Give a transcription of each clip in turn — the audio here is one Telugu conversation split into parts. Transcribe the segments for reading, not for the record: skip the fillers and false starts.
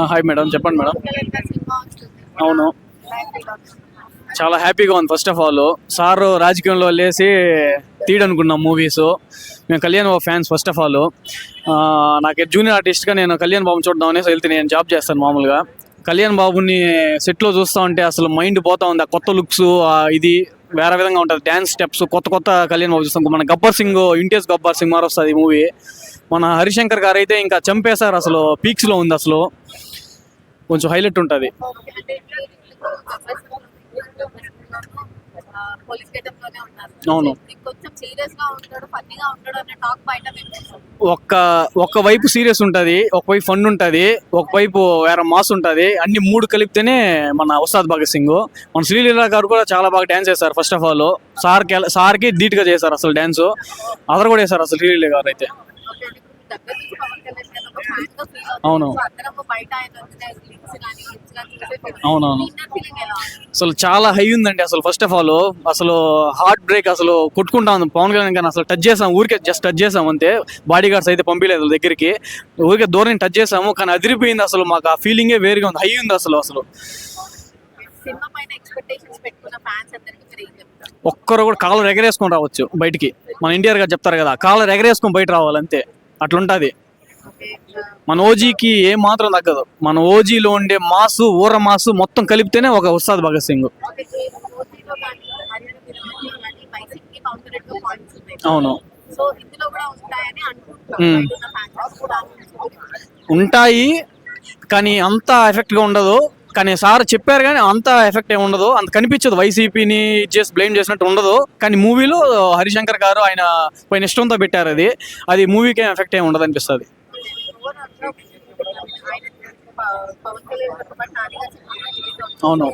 హాయ్ మేడం, చెప్పండి మేడం. సినిమా వస్తుంది. అవును, చాలా హ్యాపీగా ఉంది. ఫస్ట్ ఆఫ్ ఆల్ సార్ రాజకీయంలో లేసి తీయడనుకున్నాం మూవీస్. మేము Kalyan Babu fans. First of all నాకు జూనియర్ ఆర్టిస్ట్గా నేను కళ్యాణ్ బాబుని చూడడం అనేసి వెళ్తే నేను జాబ్ చేస్తాను మామూలుగా. కళ్యాణ్ బాబుని సెట్లో చూస్తూ ఉంటే అసలు మైండ్ పోతా ఉంది. ఆ కొత్త లుక్స్, ఇది వేరే విధంగా ఉంటుంది. డ్యాన్స్ స్టెప్స్ కొత్త కొత్త కళ్యాణ్ బాబు చూస్తాం. మన గబ్బర్ సింగ్, ఇంటియస్ గబ్బర్ సింగ్ మారు వస్తుంది ఈ మూవీ. మన హరిశంకర్ గారు అయితే ఇంకా చంపేశారు. అసలు పీక్స్లో ఉంది. అసలు కొంచెం హైలైట్ ఉంటుంది. అంటే పోలీస్ గెటప్ లోనే ఉన్నారు. అవును, కొంచెం సీరియస్ గా ఉంటాడు, ఫన్నీగా ఉంటాడు అనే టాక్ బయట వినిపిస్తుంది. ఒక్క వైపు సీరియస్ ఉంటుంది, ఒకవైపు ఫన్ ఉంటుంది, ఒకవైపు వేరే మాస్ ఉంటుంది. అన్ని మూడు కలిపితేనే మన ఉస్తాద్ భగత్ సింగ్. మన శ్రీలీల గారు కూడా చాలా బాగా డ్యాన్స్ చేశారు. ఫస్ట్ ఆఫ్ ఆల్ సార్కి ధీటుగా చేశారు అసలు డ్యాన్స్. అదర్ కూడా చేశారు అసలు శ్రీలీల గారు అయితే. దగ్గర నుంచి పవన్ కళ్యాణ్ గారు ఒక ఫ్యాన్ గా ఫీల్ అవుతుంది. అవును, సో అందరం బయట ఆయన వచ్చిన లింక్స్ కానీ హిట్స్ కానీ చూసే అవునవును. ఫీలింగ్ ఎలా ఉంది? అసలు చాలా హై ఉందండి. అసలు ఫస్ట్ ఆఫ్ ఆల్ అసలు హార్ట్ బ్రేక్. అసలు కొట్టుకుంటా ఉంది పవన్ కళ్యాణ్ గారిని. అసలు టచ్ చేసాం, ఊరికే జస్ట్ టచ్ చేసాం అంతే. బాడీ గార్డ్స్ అయితే పంపించలేదు దగ్గరికి, ఊరికే దూరం టచ్ చేసాము. కానీ అదిరిపోయింది అసలు. మాకు ఆ ఫీలింగే వేరుగా ఉంది. హై ఉంది అసలు. సినిమా పైన ఎక్స్పెక్టేషన్స్ పెట్టుకున్న ఫ్యాన్స్ అందరికీ మీరు ఏం చెప్తారు? ఒక్కరు కూడా కాలర్ ఎగరేసుకొని రావచ్చు బయటికి. మన ఎన్టీఆర్ గారు చెప్తారు కదా, కాలర్ ఎగరేసుకొని బయట రావాలి అంతే. అట్లుంటుంది. మన ఓజీకి ఏం మాత్రం తగ్గదు. మన ఓజీలో ఉండే మాసు, ఊర మాసు మొత్తం కలిపితేనే ఒక ఉస్తాద్ భగత్ సింగ్. అవును, సో ఇందులో కూడా ఉంటాయని అనుకుంటున్నాను. ఉంటాయి కానీ అంత ఎఫెక్ట్గా ఉండదు. కానీ సార్ చెప్పారు కానీ అంత ఎఫెక్ట్ ఏమి ఉండదు, అంత కనిపించదు. వైసీపీని చేసి బ్లేమ్ చేసినట్టు ఉండదు. కానీ మూవీలో హరిశంకర్ గారు ఆయన పైన ఇష్టంతో పెట్టారు. అది మూవీకి ఏం ఎఫెక్ట్ ఏమి ఉండదు అనిపిస్తుంది. అవును,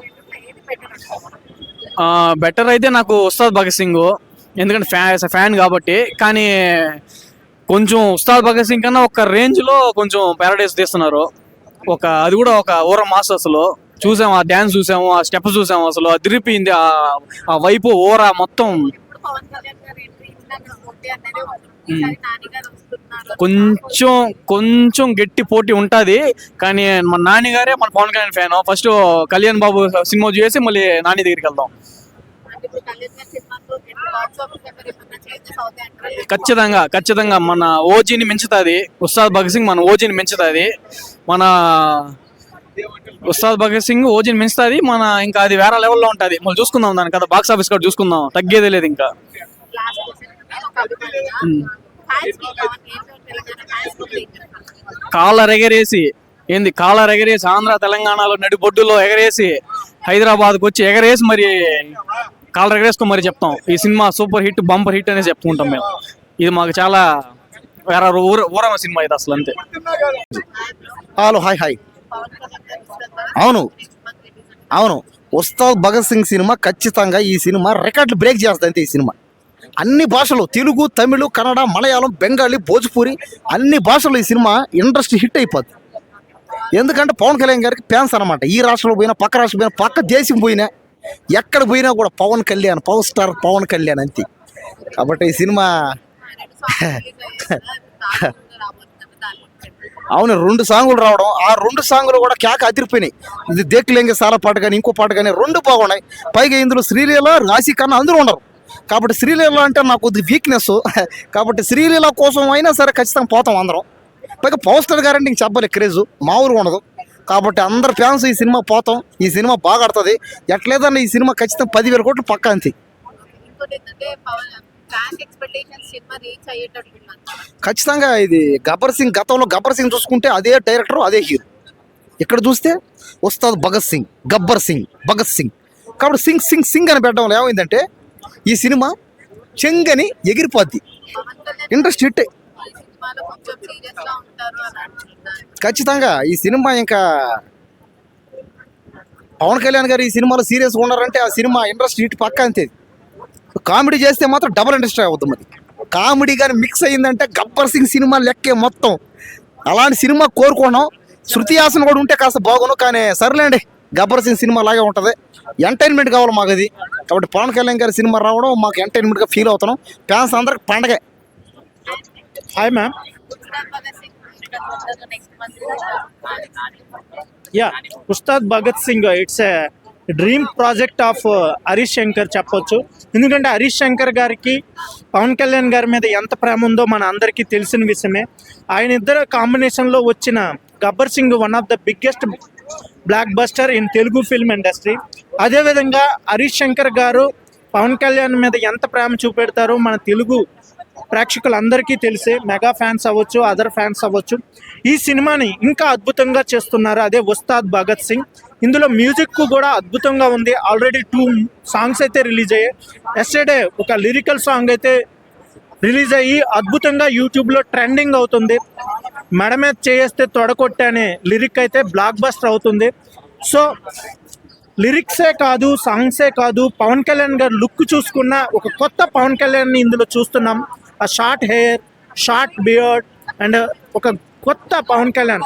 బెటర్ అయితే నాకు ఉస్తాద్ భగత్ సింగ్, ఎందుకంటే ఫ్యాన్ కాబట్టి. కానీ కొంచెం ఉస్తాద్ భగత్ సింగ్ కన్నా ఒక రేంజ్లో కొంచెం ప్యారడైజ్ తీస్తున్నారు. అది కూడా ఒక ఊర మాస్. అసలు చూసాము, ఆ డ్యాన్స్ చూసాము, ఆ స్టెప్స్ చూసాము. అసలు అదిరిపోయింది. ఆ వైపు ఊర మొత్తం. కొంచెం గట్టి పోటీ ఉంటుంది. కానీ మన నాని గారే మన Pawan Kalyan fan. First Kalyan Babu cinema చూసి మళ్ళీ నాని దగ్గరికి వెళ్దాం. ఖచ్చితంగా మన ఓజీని మించుతుంది ఉస్తాద్ భగత్ సింగ్. మన ఓజీని మించుతుంది. మన ఉస్తాద్ భగత్ సింగ్ ఓజీని మించుతుంది. ఇంకా అది వేరే లెవెల్లో ఉంటుంది. మళ్ళీ చూసుకుందాం దాని కదా. బాక్స్ ఆఫీస్ కూడా చూసుకుందాం, తగ్గేదే లేదు ఇంకా. కాలర్ ఎగరేసి ఆంధ్ర తెలంగాణలో నడిబొడ్డులో ఎగరేసి హైదరాబాద్కి వచ్చి ఎగరేసి మరి కాలర్ ఎగరేసుకో మరి చెప్తాం. ఈ cinema super hit, bumper hit అనేది చెప్పుకుంటాం మేము. ఇది మాకు చాలా వేరే ఊరమ సినిమా ఇది అసలు అంతే. Hello, hi. అవును ఉస్తాద్ భగత్ సింగ్ సినిమా ఖచ్చితంగా ఈ సినిమా రికార్డులు బ్రేక్ చేస్తుంది అంతే. ఈ సినిమా అన్ని భాషలు, తెలుగు, తమిళ, కన్నడ, మలయాళం, బెంగాలీ, భోజ్పూరి అన్ని భాషలు ఈ సినిమా ఇండస్ట్రీ హిట్ అయిపోద్ది. ఎందుకంటే పవన్ కళ్యాణ్ గారికి ఫ్యాన్స్ అనమాట. ఈ రాష్ట్రంలో పోయినా, పక్క రాష్ట్రం పోయినా, పక్క దేశం పోయినా, ఎక్కడ పోయినా కూడా పవన్ కళ్యాణ్, పవర్ స్టార్ పవన్ కళ్యాణ్ అంతే. కాబట్టి ఈ సినిమా అవును 2 సాంగులు రావడం, ఆ 2 సాంగులు కూడా కేక అదిరిపోయినాయి. ఇది దేక్లేంగే సాల పాట కానీ ఇంకో పాట కానీ 2 బాగున్నాయి. పైగా ఇందులో శ్రీలీల, రాశి కన్నా అందరూ ఉండరు. కాబట్టి శ్రీలీల అంటే నాకు కొద్ది వీక్నెస్. కాబట్టి శ్రీలీల కోసం అయినా సరే ఖచ్చితంగా పోతాం అందరం. పైగా పవర్ స్టార్ గారంటే ఇంక చెప్పలే, క్రేజ్ మామూలుగా ఉండదు. కాబట్టి అందరు ఫ్యాన్స్ ఈ సినిమా పోతాం. ఈ సినిమా బాగా ఆడుతుంది. ఎట్లేదన్నా ఈ సినిమా ఖచ్చితంగా 10,000 కోట్లు పక్కా అంతే. ఖచ్చితంగా ఇది గబ్బర్ సింగ్. గతంలో గబ్బర్ సింగ్ చూసుకుంటే అదే డైరెక్టర్, అదే హీరో. ఇక్కడ చూస్తే ఉస్తాద్ భగత్ సింగ్, గబ్బర్ సింగ్, భగత్ సింగ్. కాబట్టి సింగ్ అని పెట్టడం ఏమైందంటే ఈ సినిమా చెంగని ఎగిరిపోద్ది. Interest hit. ఖచ్చితంగా ఈ సినిమా ఇంకా పవన్ కళ్యాణ్ గారు ఈ సినిమాలో సీరియస్గా ఉన్నారంటే ఆ సినిమా ఇండస్ట్రీ హిట్ పక్కా అంతే. కామెడీ చేస్తే మాత్రం డబల్ ఇండస్ట్రీ అవుతుంది. మరి కామెడీ కానీ మిక్స్ అయ్యిందంటే గబ్బర్ సింగ్ సినిమా లెక్కే మొత్తం. అలాంటి సినిమా కోరుకోవడం. శృతి హాసన్ కూడా ఉంటే కాస్త బాగును. కానీ సర్లేండి, గబ్బర్ సింగ్ సినిమా లాగే ఉంటుంది. ఎంటర్టైన్మెంట్ కావాలి మాకు అది. కాబట్టి పవన్ కళ్యాణ్ గారి సినిమా రావడం మాకు ఎంటర్టైన్మెంట్గా ఫీల్ అవుతున్నాం. ఫ్యాన్స్ అందరికి పండగే. Hi ma'am. Next month yeah Ustaad Bhagat Singh it's a dream project of Harish Shankar చెప్పొచ్చు. ఎందుకంటే హరీష్ శంకర్ గారికి పవన్ కళ్యాణ్ గారి మీద ఎంత ప్రేమ ఉందో మన అందరికీ తెలిసిన విషయమే. ఆయన ఇద్దరు కాంబినేషన్లో వచ్చిన Gabbar sing one of the biggest blockbuster in Telugu film industry. అదేవిధంగా హరీష్ శంకర్ గారు పవన్ కళ్యాణ్ మీద ఎంత ప్రేమ చూపెడతారో మన తెలుగు ప్రేక్షకులందరికీ తెలిసే. మెగా ఫ్యాన్స్ అవ్వచ్చు, అదర్ ఫ్యాన్స్ అవ్వచ్చు. ఈ సినిమాని ఇంకా అద్భుతంగా చేస్తున్నారు, అదే ఉస్తాద్ భగత్ సింగ్. ఇందులో మ్యూజిక్ కూడా అద్భుతంగా ఉంది. ఆల్రెడీ 2 సాంగ్స్ అయితే రిలీజ్ అయ్యాయి. ఎస్టర్డే ఒక లిరికల్ సాంగ్ అయితే రిలీజ్ అయ్యి అద్భుతంగా యూట్యూబ్లో ట్రెండింగ్ అవుతుంది. మెడ మీద చేస్తే తొడకొట్టే అనే లిరిక్ అయితే బ్లాక్ బస్టర్ అవుతుంది. సో లిరిక్సే కాదు, సాంగ్సే కాదు, పవన్ కళ్యాణ్ గారు లుక్ చూసుకున్న ఒక కొత్త పవన్ కళ్యాణ్ని ఇందులో చూస్తున్నాం. ఆ short hair, short beard and ఒక కొత్త పవన్ కళ్యాణ్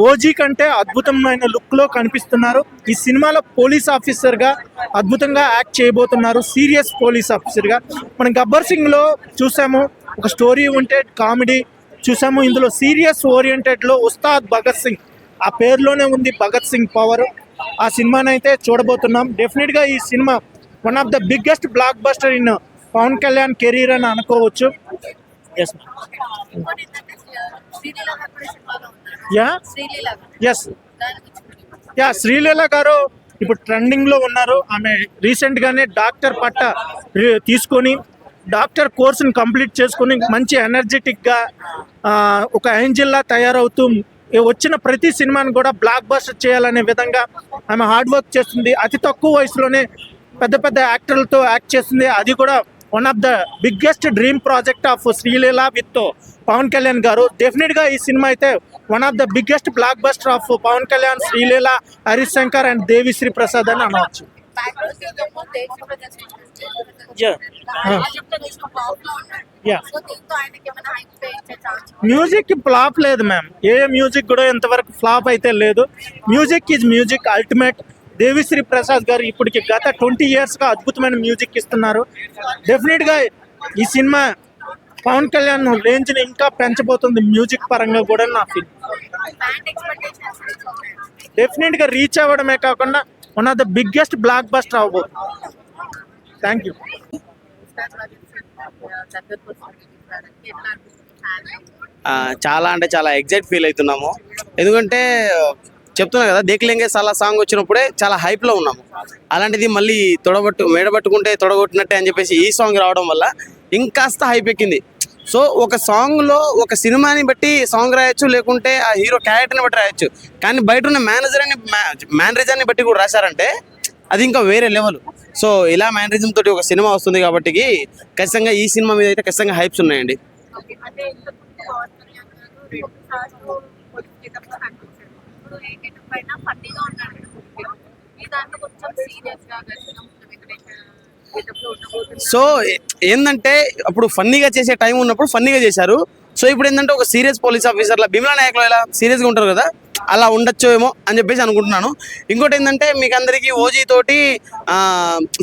ఓజీ కంటే అద్భుతమైన లుక్లో కనిపిస్తున్నారు. ఈ సినిమాలో పోలీస్ ఆఫీసర్గా అద్భుతంగా యాక్ట్ చేయబోతున్నారు, సీరియస్ పోలీస్ ఆఫీసర్గా. మనం గబ్బర్ సింగ్లో చూసాము ఒక స్టోరీ ఓరియంటెడ్ కామెడీ చూసాము. ఇందులో సీరియస్ ఓరియంటెడ్లో ఉస్తాద్ భగత్ సింగ్, ఆ పేరులోనే ఉంది భగత్ సింగ్ పవర్. ఆ సినిమాని అయితే చూడబోతున్నాం. డెఫినెట్గా ఈ cinema one of the biggest blockbuster in Pawan Kalyan career అని అనుకోవచ్చు. Yes yeah yes yeah Sreeleela garu ఇప్పుడు ట్రెండింగ్లో ఉన్నారు. ఆమె రీసెంట్గానే డాక్టర్ పట్ట తీసుకొని డాక్టర్ కోర్సుని కంప్లీట్ చేసుకొని మంచి ఎనర్జెటిక్గా ఒక ఏంజిల్లా తయారవుతూ వచ్చిన ప్రతి సినిమాని కూడా బ్లాక్ బస్టర్ చేయాలనే విధంగా ఆమె హార్డ్ వర్క్ చేస్తుంది. అతి తక్కువ వయసులోనే పెద్ద పెద్ద యాక్టర్లతో యాక్ట్ చేస్తుంది. అది కూడా one of the biggest dream project of Sreeleela with Pawan Kalyan garu. డెఫినెట్గా ఈ సినిమా అయితే one of the biggest blockbuster of Pawan Kalyan, Sreeleela, Harish Shankar and Devi Sri Prasad అని అనవచ్చు. మ్యూజిక్ ఫ్లాప్ లేదు మ్యామ్. ఏ మ్యూజిక్ కూడా ఇంతవరకు ఫ్లాప్ అయితే లేదు. Music is music ultimate. Devi Sri Prasad garu ఇప్పటికి గత 20 yearsగా అద్భుతమైన మ్యూజిక్ ఇస్తున్నారు. డెఫినెట్గా ఈ సినిమా పవన్ కళ్యాణ్ రేంజ్ని ఇంకా పెంచబోతుంది మ్యూజిక్ పరంగా కూడా నా ఫీల్. డెఫినెట్గా రీచ్ అవ్వడమే కాకుండా one of the biggest blockbuster అవ్వబోతుంది. Thank you. చాలా అంటే చాలా ఎగ్జైట్ ఫీల్ అవుతున్నాము. ఎందుకంటే చెప్తున్నా కదా, దేక్లేంగే సాలా సాంగ్ వచ్చినప్పుడే చాలా హైప్లో ఉన్నాము. అలాంటిది మళ్ళీ మేడబట్టుకుంటే తొడగొట్టినట్టే అని చెప్పేసి ఈ సాంగ్ రావడం వల్ల ఇంకాస్త హైప్ ఎక్కింది. సో ఒక సాంగ్లో ఒక సినిమాని బట్టి సాంగ్ రాయొచ్చు, లేకుంటే ఆ హీరో క్యారెక్టర్ని బట్టి రాయొచ్చు. కానీ బయట ఉన్న మేనేజర్ని బట్టి కూడా రాశారంటే అది ఇంకా వేరే లెవెల్. సో ఇలా మేనరిజం తోటి ఒక సినిమా వస్తుంది కాబట్టి ఖచ్చితంగా ఈ సినిమా మీద అయితే ఖచ్చితంగా హైప్స్ ఉన్నాయండి. సో ఏంటంటే అప్పుడు ఫన్నీగా చేసే టైం ఉన్నప్పుడు ఫన్నీగా చేశారు. సో ఇప్పుడు ఏంటంటే ఒక సీరియస్ పోలీస్ ఆఫీసర్లా భీమ్లా నాయక్లో ఎలా సీరియస్గా ఉంటారు కదా, అలా ఉండొచ్చు ఏమో అని చెప్పేసి అనుకుంటున్నాను. ఇంకోటి ఏంటంటే మీకు అందరికీ ఓజీ తోటి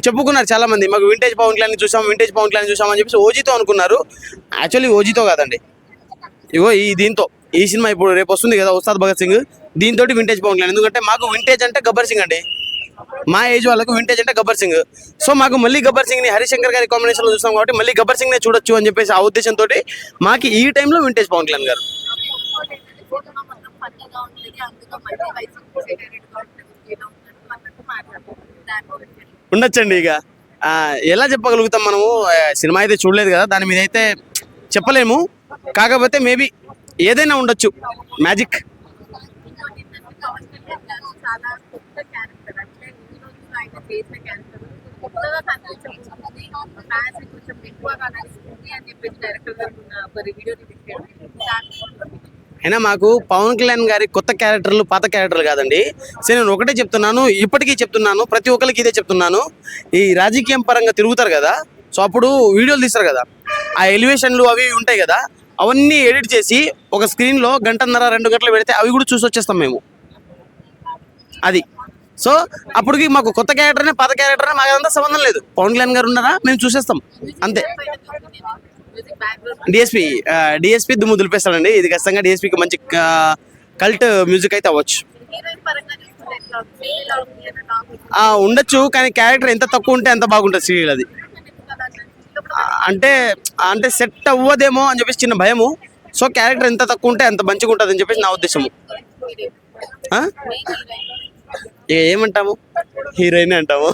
చెప్పుకున్నారు చాలామంది, మాకు వింటేజ్ పవన్ కళ్యాణ్ చూసాం అని చెప్పేసి ఓజీతో అనుకున్నారు. యాక్చువల్లీ ఓజీతో కాదండి, ఇగో దీంతో ఈ సినిమా ఇప్పుడు రేపు వస్తుంది కదా ఉస్తాద్ భగత్ సింగ్, దీంతో వింటేజ్ పవన్ కళ్యాణ్. ఎందుకంటే మాకు వింటేజ్ అంటే గబ్బర్ సింగ్ అండి, మా ఏజ్ వాళ్ళకు వింటేజ్ అంటే గబ్బర్ సింగ్. సో మాకు మళ్ళీ గబ్బర్ సింగ్ని హరీష్ శంకర్ గారి కాంబినేషన్లో చూస్తాం కాబట్టి మళ్ళీ గబ్బర్ సింగ్నే చూడొచ్చు అని చెప్పేసి ఆ ఉద్దేశంతో మాకు ఈ టైంలో వింటేజ్ పవన్ కళ్యాణ్ గారు. ఉండొచ్చండి. ఇక ఎలా చెప్పగలుగుతాం మనము, సినిమా అయితే చూడలేదు కదా, దాని మీద అయితే చెప్పలేము. కాకపోతే మేబీ ఏదైనా ఉండొచ్చు, మ్యాజిక్. అయినా మాకు పవన్ కళ్యాణ్ గారి కొత్త క్యారెక్టర్లు పాత క్యారెక్టర్లు కాదండి. సరే నేను ఒకటే చెప్తున్నాను, ఇప్పటికీ చెప్తున్నాను, ప్రతి ఒక్కరికి ఇదే చెప్తున్నాను. ఈ రాజకీయం పరంగా తిరుగుతారు కదా, సో అప్పుడు వీడియోలు తీస్తారు కదా, ఆ ఎలివేషన్లు అవి ఉంటాయి కదా, అవన్నీ ఎడిట్ చేసి ఒక స్క్రీన్లో 1.5-2 గంటలు పెడితే అవి కూడా చూసి వచ్చేస్తాం మేము. అది సో అప్పటికి మాకు కొత్త క్యారెక్టర్నే పాత క్యారెక్టర్నే మాకు అదంతా సంబంధం లేదు. పవన్ కళ్యాణ్ గారు ఉన్నారా మేము చూసేస్తాం అంతే. మ్యూజిక్ బ్యాక్గ్రౌండ్ డిఎస్పి దుమ్ము దులిపేస్తాడండి. ఇది ఖచ్చితంగా డిఎస్పికి మంచి కల్ట్ మ్యూజిక్ అయితే అవ్వచ్చు. హీరోయిన్ పరంగా చూసుకుంటే ఎట్లా ఉంది? Feel ఎలా ఉంది అని నాకు ఉండొచ్చు, కానీ క్యారెక్టర్ ఎంత తక్కువ ఉంటే అంత బాగుంటుంది సీరియల్ అది. అంటే అంటే సెట్ అవ్వదేమో అని చెప్పేసి చిన్న భయము. సో క్యారెక్టర్ ఎంత తక్కువ ఉంటే అంత మంచిగా ఉంటుంది అని చెప్పేసి నా ఉద్దేశము. ఆ? ఏమంటాము, హీరోయిన్ అంటాము.